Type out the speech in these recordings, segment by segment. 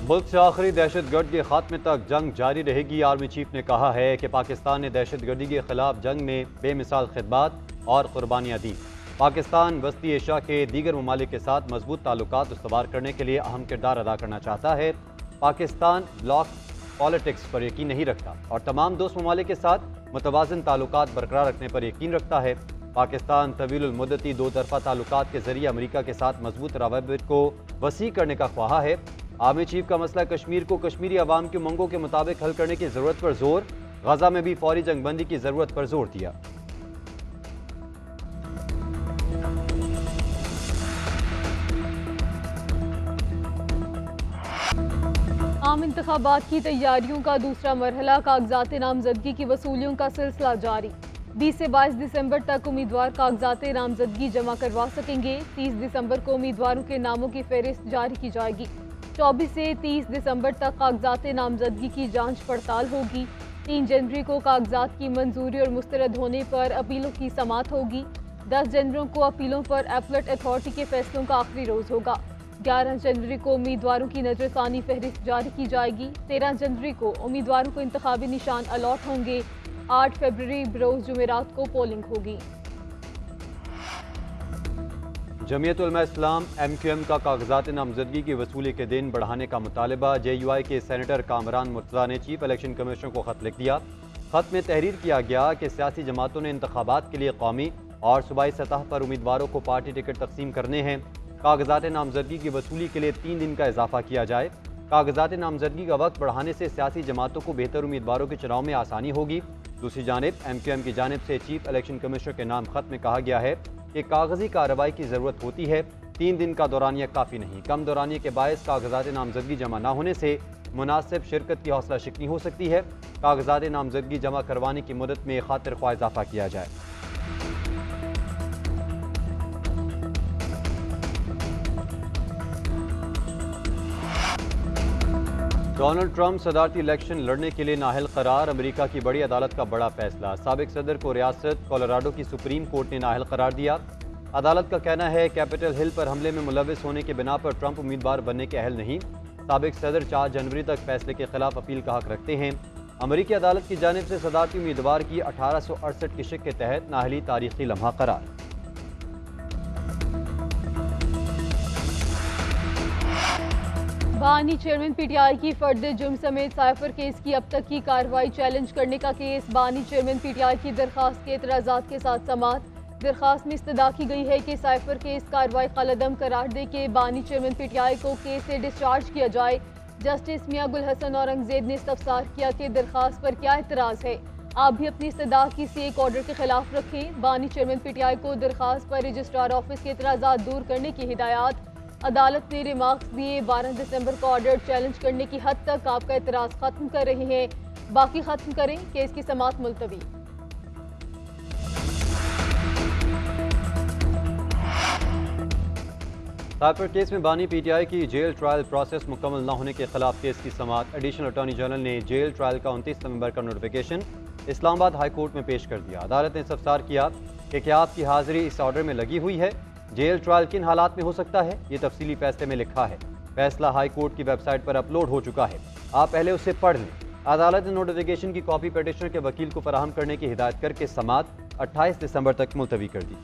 ملک سے آخری دہشت گرد کے خاتمے تک جنگ جاری رہے گی۔ آرمی چیف نے کہا ہے کہ پاکستان نے دہشت گردی کے خلاف جنگ میں بے مثال خدمات اور قربانیاں دیں۔ پاکستان وسطی ایشیا کے دیگر ممالک کے ساتھ مضبوط تعلقات استوار کرنے کے لیے اہم کردار ادا کرنا چاہتا ہے۔ پاکستان بلاک پالیٹکس پر یقین نہیں رکھتا اور تمام دوست ممالک کے ساتھ متوازن تعلقات برقرار رکھنے پر یقین رکھتا ہے۔ پاکستان طویل المدتی دو طرفہ تعلقات کے ذریعے امریکہ کے ساتھ مضبوط روابط کو وسیع کرنے کا خواہاں ہے۔ آرمی چیف کا مسئلہ کشمیر کو کشمیری عوام کی منگوں کے مطابق حل کرنے کی ضرورت پر زور، غزہ میں بھی فوری جنگ بندی کی ضرورت پر زور دیا۔ عام انتخابات کی تیاریوں کا دوسرا مرحلہ، کاغذات نامزدگی کی وصولیوں کا سلسلہ جاری۔ 20 سے 22 دسمبر تک امیدوار کاغذات نامزدگی جمع کروا سکیں گے۔ 30 دسمبر کو امیدواروں کے ناموں کی فہرست جاری کی جائے گی۔ 24 سے 30 دسمبر تک کاغذات نامزدگی کی جانچ پڑتال ہوگی۔ 3 جنوری کو کاغذات کی منظوری اور مسترد ہونے پر اپیلوں کی سماعت ہوگی۔ 10 جنوری کو اپیلوں پر اپیلٹ اتھارٹی کے فیصلوں کا آخری روز ہوگا۔ 11 جنوری کو امیدواروں کی نظر ثانی فہرست جاری کی جائے گی۔ 13 جنوری کو امیدواروں کو انتخابی نشان الاٹ ہوں گے۔ 8 فروری بروز جمعرات کو پولنگ ہوگی۔ جمعیت Ulema Islam M Q M کا کاغذات نامزدگی کی وصولی کے دن بڑھانے کا مطالبہ۔ جے یو آئی کے سینیٹر کامران مرتضیٰ نے چیف الیکشن کمیشن کو خط لکھ دیا۔ خط میں تحریر کیا گیا کہ سیاسی جماعتوں نے انتخابات کے لیے قومی اور صوبائی سطح پر امیدواروں کو پارٹی ٹکٹ تقسیم کرنے ہیں۔ کاغذات نامزدگی کی وصولی کے لیے 3 دن کا اضافہ کیا جائے۔ کاغذات نامزدگی کا وقت بڑھانے سے سیاسی جماعتوں کو بہتر امیدواروں کے چناؤ میں آسانی ہوگی۔ دوسری جانب ایم کیو ایم کی جانب سے چیف الیکشن کمیشنر کے نام خط میں کہا گیا ہے کہ کاغذی کارروائی کی ضرورت ہوتی ہے، 3 دن کا دورانیہ کافی نہیں۔ کم دورانیے کے باعث کاغذات نامزدگی جمع نہ ہونے سے مناسب شرکت کی حوصلہ شکنی ہو سکتی ہے۔ کاغذات نامزدگی جمع کروانے کی مدت میں خاطر خواہ اضافہ کیا جائے۔ ڈونلڈ ٹرمپ صدارتی الیکشن لڑنے کے لیے نااہل قرار۔ امریکہ کی بڑی عدالت کا بڑا فیصلہ۔ سابق صدر کو ریاست کولوراڈو کی سپریم کورٹ نے نااہل قرار دیا۔ عدالت کا کہنا ہے کیپٹل ہل پر حملے میں ملوث ہونے کے بنا پر ٹرمپ امیدوار بننے کے اہل نہیں۔ سابق صدر 4 جنوری تک فیصلے کے خلاف اپیل کا حق رکھتے ہیں۔ امریکی عدالت کی جانب سے صدارتی امیدوار کی 1868 کی شق کے تحت نااہلی تاریخی لمحہ قرار۔ بانی چیئرمین پی ٹی آئی کی فرد جرم سمیت سائفر کیس کی اب تک کی کارروائی چیلنج کرنے کا کیس۔ بانی چیئرمین پی ٹی آئی کی درخواست کے اعتراضات کے ساتھ سماعت۔ درخواست میں استدعا کی گئی ہے کہ سائفر کیس کارروائی قلعدم قرار دے کے بانی چیئرمین پی ٹی آئی کو کیس سے ڈسچارج کیا جائے۔ جسٹس میاں گل حسن اورنگزیب نے استفسار کیا کہ درخواست پر کیا اعتراض ہے، آپ بھی اپنی استدعا کسی ایک آرڈر کے خلاف رکھیں۔ بانی چیئرمین پی ٹی آئی کو درخواست پر رجسٹرار آفس کے اعتراضات دور کرنے کی ہدایات۔ عدالت نے ریمارکس دیے، 12 دسمبر کو آرڈر چیلنج کرنے کی حد تک آپ کا اعتراض ختم کر رہے ہیں، باقی ختم کریں، کیس کی سماعت ملتوی۔ سائفر کیس میں بانی پی ٹی آئی کی جیل ٹرائل پروسیس مکمل نہ ہونے کے خلاف کیس کی سماعت۔ ایڈیشنل اٹارنی جنرل نے جیل ٹرائل کا 29 نومبر کا نوٹیفیکیشن اسلام آباد ہائی کورٹ میں پیش کر دیا۔ عدالت نے استفسار کیا کہ کیا آپ کی حاضری اس آرڈر میں لگی ہوئی ہے؟ جیل ٹرائل کن حالات میں ہو سکتا ہے؟ یہ تفصیلی فیصلے میں لکھا ہے۔ فیصلہ ہائی کورٹ کی ویب سائٹ پر اپلوڈ ہو چکا ہے، آپ پہلے اسے پڑھ لیں۔ عدالت نے نوٹیفیکیشن کی کاپی پیٹیشنر کے وکیل کو فراہم کرنے کی ہدایت کر کے سماعت 28 دسمبر تک ملتوی کر دی۔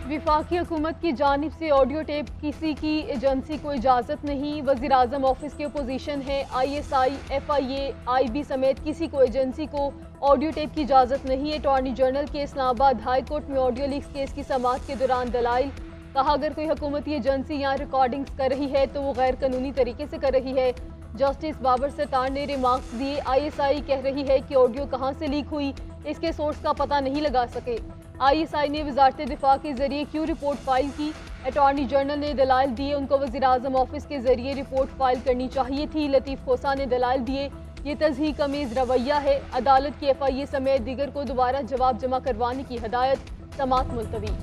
وفاقی حکومت کی جانب سے آڈیو ٹیپ کسی کی ایجنسی کو اجازت نہیں۔ وزیراعظم آفس کی اپوزیشن ہے، I S I, F I A, I B سمیت کسی کو ایجنسی کو آڈیو ٹیپ کی اجازت نہیں۔ اٹارنی جنرل کے اسلام آباد ہائی کورٹ میں آڈیو لیکس کیس کی سماعت کے دوران دلائل۔ کہا اگر کوئی حکومتی ایجنسی یہاں ریکارڈنگز کر رہی ہے تو وہ غیر قانونی طریقے سے کر رہی ہے۔ جسٹس بابر ستار نے ریمارکس دیے، آئی ایس آئی کہہ رہی ہے کہ آڈیو کہاں سے لیک ہوئی، اس کے سورس کا پتہ نہیں لگا سکے۔ آئی ایس آئی نے وزارت دفاع کے ذریعے کیوں رپورٹ فائل کی؟ اٹارنی جنرل نے دلائل دیے، ان کو وزیراعظم آفس کے ذریعے رپورٹ فائل کرنی چاہیے تھی۔ لطیف کھوسہ نے دلائل دیے، یہ تضحیک امیز رویہ ہے۔ عدالت کی ایف آئی اے سمیت دیگر کو دوبارہ جواب جمع کروانے کی ہدایت، سماعت ملتوی۔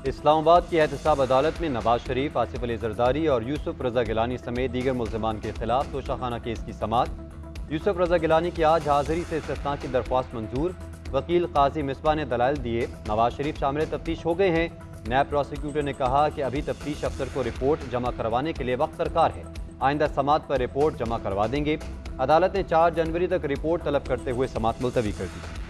اسلام آباد کی احتساب عدالت میں نواز شریف، آصف علی زرداری اور یوسف رضا گیلانی سمیت دیگر ملزمان کے خلاف توشہ خانہ کیس کی سماعت۔ یوسف رضا گیلانی کی آج حاضری سے استثناء کی درخواست منظور۔ وکیل قاضی مصباح نے دلائل دیے، نواز شریف شامل تفتیش ہو گئے ہیں۔ نیب پروسیکیوٹر نے کہا کہ ابھی تفتیش افسر کو رپورٹ جمع کروانے کے لیے وقت درکار ہے، آئندہ سماعت پر رپورٹ جمع کروا دیں گے۔ عدالت نے 4 جنوری تک رپورٹ طلب کرتے ہوئے سماعت ملتوی کر دی۔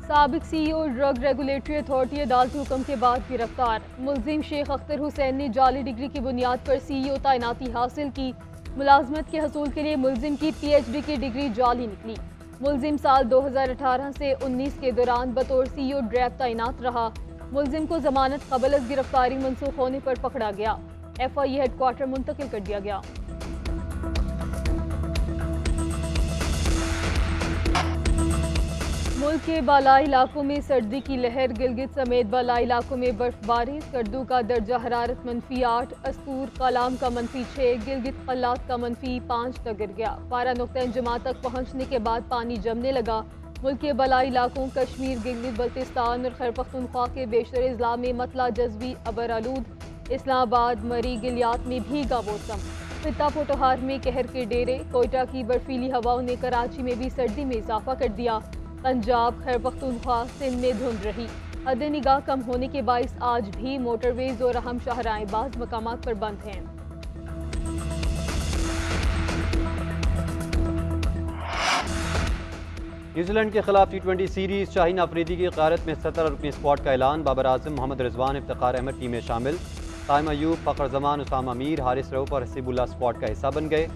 سابق سی ای او ڈرگ ریگولیٹری اتھارٹی عدالتی حکم کے بعد گرفتار۔ ملزم شیخ اختر حسین نے جعلی ڈگری کی بنیاد پر سی ای او تعیناتی حاصل کی۔ ملازمت کے حصول کے لیے ملزم کی پی ایچ ڈی کی ڈگری جعلی نکلی۔ ملزم سال 2018 سے 19 کے دوران بطور سی ای او ڈریپ تعینات رہا۔ ملزم کو ضمانت قبل از گرفتاری منسوخ ہونے پر پکڑا گیا، F I a head quarter منتقل کر دیا گیا۔ ملک کے بالائی علاقوں میں سردی کی لہر، گلگت سمیت بالائی علاقوں میں برف باری۔ سکردو کا درجہ حرارت -8، استور کالام کا -6، گلگت قلات کا -5 تک گر گیا۔ پارہ نقطہ انجماع تک پہنچنے کے بعد پانی جمنے لگا۔ ملک کے بالائی علاقوں کشمیر، گلگت بلتستان اور خیبر پختونخوا کے بیشتر اضلاع میں مطلع جزوی ابر آلود۔ اسلام آباد، مری، گلیات میں بھیگا موسم۔ خطہ پوٹوہار میں قہر کے ڈیرے، کوئٹہ کی برفیلی ہواؤں نے کراچی میں بھی سردی میں اضافہ کر دیا۔ پنجاب، خیبر پختونخوا، سندھ میں دھند رہی۔ حد نگاہ کم ہونے کے باعث آج بھی موٹر ویز اور اہم شاہراہیں بعض مقامات پر بند ہیں۔ نیوزی لینڈ کے خلاف ٹی 20 سیریز، شاہین آفریدی کی قیادت میں 17 رکنی اسکواڈ کا اعلان۔ بابر اعظم، محمد رضوان، افتخار احمد ٹیم میں شامل۔ قائم ایوب، فخر زمان، اسامہ میر، حارث رؤف اور حسیب اللہ اسکواڈ کا حصہ بن گئے۔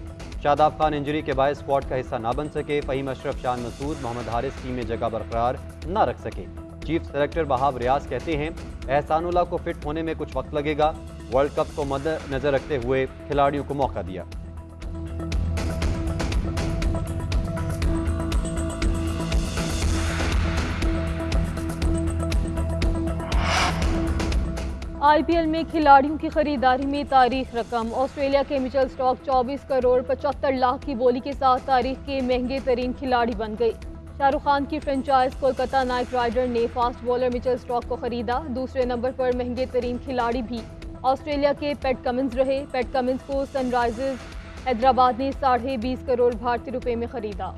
شاداب خان انجری کے باعث اسکواڈ کا حصہ نہ بن سکے۔ فہیم اشرف، شان مسعود، محمد حارث ٹیم میں جگہ برقرار نہ رکھ سکے۔ چیف سلیکٹر وہاب ریاض کہتے ہیں احسان اللہ کو فٹ ہونے میں کچھ وقت لگے گا۔ ورلڈ کپ کو مد نظر رکھتے ہوئے کھلاڑیوں کو موقع دیا۔ آئی پی ایل میں کھلاڑیوں کی خریداری میں تاریخ رقم۔ آسٹریلیا کے مچل سٹارک 24 کروڑ 75 لاکھ کی بولی کے ساتھ تاریخ کے مہنگے ترین کھلاڑی بن گئی۔ شاہ رخ خان کی فرنچائز کولکتہ نائٹ رائڈر نے فاسٹ بالر مچل سٹارک کو خریدا۔ دوسرے نمبر پر مہنگے ترین کھلاڑی بھی آسٹریلیا کے پیٹ کمنز رہے۔ پیٹ کمنز کو سن رائزرز حیدرآباد نے 20.5 کروڑ بھارتی روپے میں خریدا۔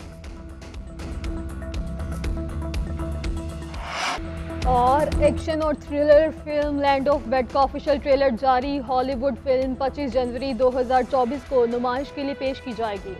اور ایکشن اور thriller film Land of Bad کا آفیشیل ٹریلر جاری۔ ہالی ووڈ فلم 25 جنوری 2024 کو نمائش کے لیے پیش کی جائے گی۔